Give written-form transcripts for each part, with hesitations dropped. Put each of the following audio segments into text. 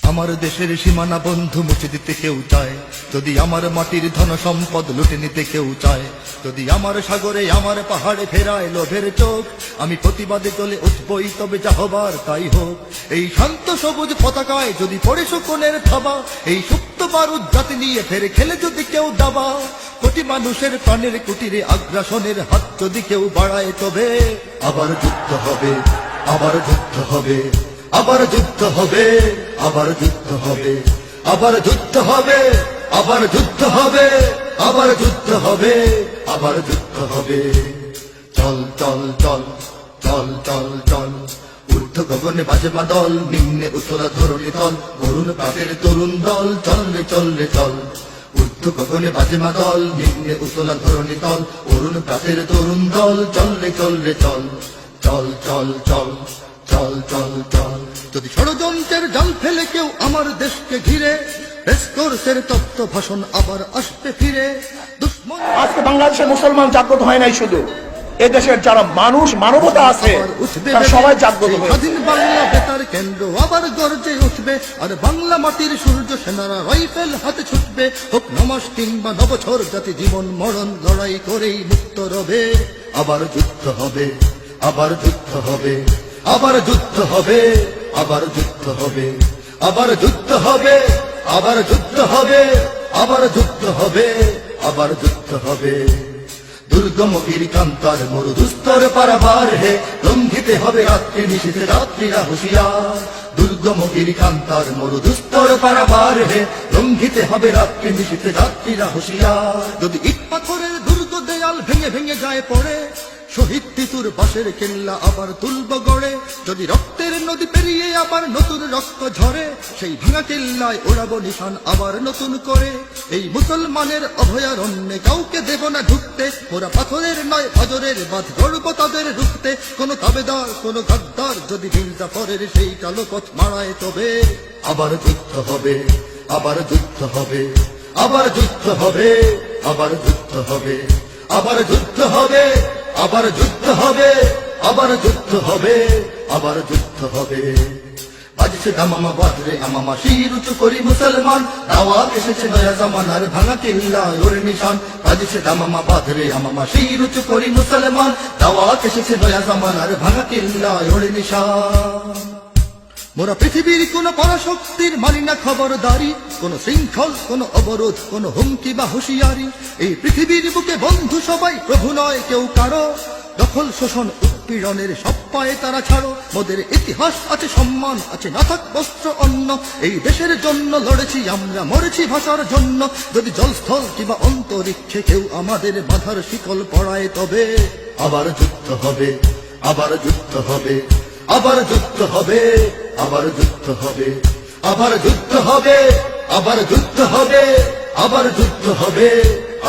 আমার দেশের সীমানা বন্ধু মুছে দিতে কেউ চায়, যদি আমার মাটির ধন সম্পদ লুটে নিতে কেউ চায়, যদি আমার সাগরে আমার পাহাড়ে ফেরায় লোভের চোখ, আমি প্রতিবাদে চলে উঠবই, তবে যা হবার তাই হোক। এই শান্ত সবুজ পতাকায় যদি পড়ে শকুনের থাবা, এই সুপ্ত বারুদ জাতি নিয়ে ফেরে খেলে যদি কেউ দাবা, কোটি মানুষের প্রাণের কুটিরে আগ্রাসনের হাত যদি কেউ বাড়ায়, তবে আবার যুদ্ধ হবে, আবার যুদ্ধ হবে, আবার যুদ্ধ হবে, আবার যুদ্ধ হবে, আবার যুদ্ধ হবে, আবার যুদ্ধ হবে, আবার যুদ্ধ হবে, আবার যুদ্ধ হবে। চল চল চল চল চল চল, ঊর্ধ্ব গগনে বাজে মাদল, নিম্নে উতলা ধরণী তল, অরুণ প্রাতের তরুণ দল, চল রে চল রে চল। ঊর্ধ্ব গগনে বাজে মাদল, নিম্নে উতলা ধরণী তল, অরুণ প্রাতের তরুণ দল, চল রে চল রে চল। চল চল চল চল চল চল। যদি ষড়যন্ত্রের জাল ফেলে কেউ আমার দেশকে ঘিরে, রেসকোর্সের তত্ত্ব ভাষণ আবার আসবে ফিরে। দুশ্মন আজকে বাংলাদেশের মুসলমান জাগ্রত হয় নাই, শুধু এদেশের যারা মানুষ মানবতা আছে তারা সবাই জাগ্রত হয়েছে। স্বাধীন বাংলা বেতার কেন্দ্র আবার গর্জে উঠবে, আর বাংলা মাটির সূর্য সেনারা রাইফেল হাতে ছুটবে। হোক নমাস কিংবা নবছর, জাতি জীবন মরণ লড়াই করেই মুক্ত রবে। আবার যুদ্ধ হবে, আবার যুদ্ধ হবে, আবার যুদ্ধ হবে, আবার যুদ্ধ হবে, আবার যুদ্ধ হবে, আবার যুদ্ধ হবে, আবার যুদ্ধ হবে, আবার যুদ্ধ হবে। দুর্গম গিরিকান্তার মরু দুস্তর পারাবার হে, লঙ্ঘিতে হবে রাত্রি নিশীথে রাত্রিরা হুঁশিয়ার। দুর্গম গিরিকান্তার মরু দুস্তর পারাবার হে, লঙ্ঘিতে হবে রাত্রি নিশীথে রাত্রিরা হুঁশিয়ার। যদি ইট পাথরের দুর্গ দেয়াল ভেঙে ভেঙে যায় পড়ে, শহীদ তিতুর বাঁশের কেল্লা আবার তুলব গড়ে। যদি রক্তের নদী পেরিয়ে আবার নতুন রক্ত ঝরে, সেই ভাঙা কেল্লায় ওড়াবো নিশান আবার নতুন করে। এই মুসলমানের অভয়ারণ্যে কাউকে দেব না ঢুকতে, ওরা পাথরের নয় অজরের বাঁধ গড়ব তাদের রুখতে। কোন তাবেদার কোন গাদ্দার যদি বীর জাফরের সেই কালো পথ মারায়, তবে আবার যুদ্ধ হবে, আবার যুদ্ধ হবে, আবার যুদ্ধ হবে, আবার যুদ্ধ হবে, আবার যুদ্ধ হবে, আবার যুদ্ধ হবে, আবার যুদ্ধ হবে, আবার যুদ্ধ হবে। বাজছে দামামা বাজরে আমামা, শির উঁচু করি মুসলমান, দাওয়াত এসেছে নয়া জামানার ভাঙা কিল্লা ওর নিশান। বাজছে দামামা বাজরে আমামা, শির উঁচু করি মুসলমান, দাওয়াত এসেছে নয়া জামানার ভাঙা কিল্লা ওর নিশান। মোরা পৃথিবীর কোন পরাশক্তির মানি না খবরদারি, কোন শৃঙ্খল, কোন অবরোধ, কোন হুমকি বা হুঁশিয়ারি। এই পৃথিবীর বুকে বন্ধু সবাই, প্রভু নয় কেউ কারো। দখল শোষণ উৎপীড়নের সব পায়ে তারা ছাড়ো। মোদের ইতিহাস আছে, সম্মান আছে, না থাক বস্ত্র অন্ন। এই দেশের জন্য লড়েছি আমরা, মরেছি ভাষার জন্য। যদি জলস্থল কিংবা অন্তরিক্ষে কেউ আমাদের বাধার শিকল পড়ায়, তবে আবার যুদ্ধ হবে, আবার যুদ্ধ হবে, আবার যুদ্ধ হবে, আবার যুদ্ধ হবে, আবার যুদ্ধ হবে, আবার যুদ্ধ হবে, আবার যুদ্ধ হবে,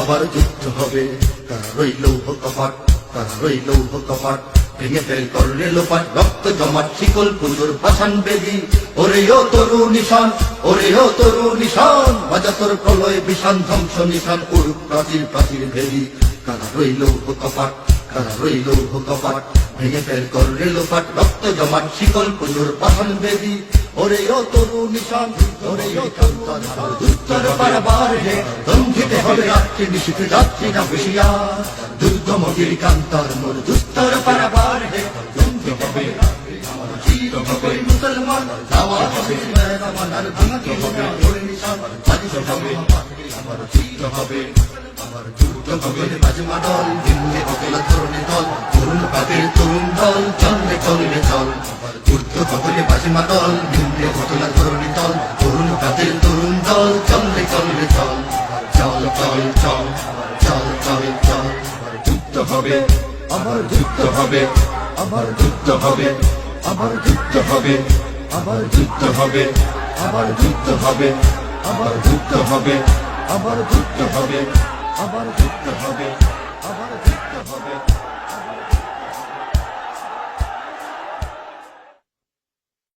আবার যুদ্ধ হবে। তারা রইল কপাট, তারা রইল কপাট, ভেঙে ফেল করলে লোপাট, রক্ত জমাট শিকল পুজোর পাষাণ বেদি। ওরে ও তরু নিশান, ওরে ও তরু নিশান, বাজাতর প্রলয় বিষান ধ্বংস নিশান, উড়ুক প্রাচীর প্রাচীর ভেদি। তারা রইল কপাট, তারা রইল কপাট, ভেঙে ফেল করলে লোপাট, রক্ত জমাট শিকল পুজোর পাষাণ বেদি। ওরে ও তরু নিশান, ওরে ও তরু নিশান, দুস্তর পারাবার হে, লঙ্ঘিতে হবে রাত্রি নিশীথে যাত্রী না হুঁশিয়ার। দুর্গম গিরিকান্তার মোর দুস্তর পারাবার হে, লঙ্ঘিতে হবে রাত্রি আমার চির হবে মুসলমান, দাওয়াত হবে নয়া জামানার ভাঙা কিল্লা ওর নিশান। বাজছে হবে আমার চির হবে, আমার যুদ্ধ হবে বাজে মাদল, নিম্নে উতলা ধরণী দল, অরুণ প্রাতের তরুণ দল, চল রে চল রে চল। ঊর্ধ্ব গগনে বাজে মাদল, নিম্নে উতলা ধরণী দল, অরুণ প্রাতের তরুণ দল, চল রে চল রে চল। চল চল চল চল চল চল। যুদ্ধ হবে, আবার যুদ্ধ হবে, আবার যুদ্ধ হবে, আবার যুদ্ধ হবে, আবার যুদ্ধ হবে, আবার যুদ্ধ হবে, আবার যুদ্ধ হবে, আবার যুদ্ধ হবে, আবার যুদ্ধ হবে, আবার যুদ্ধ হবে।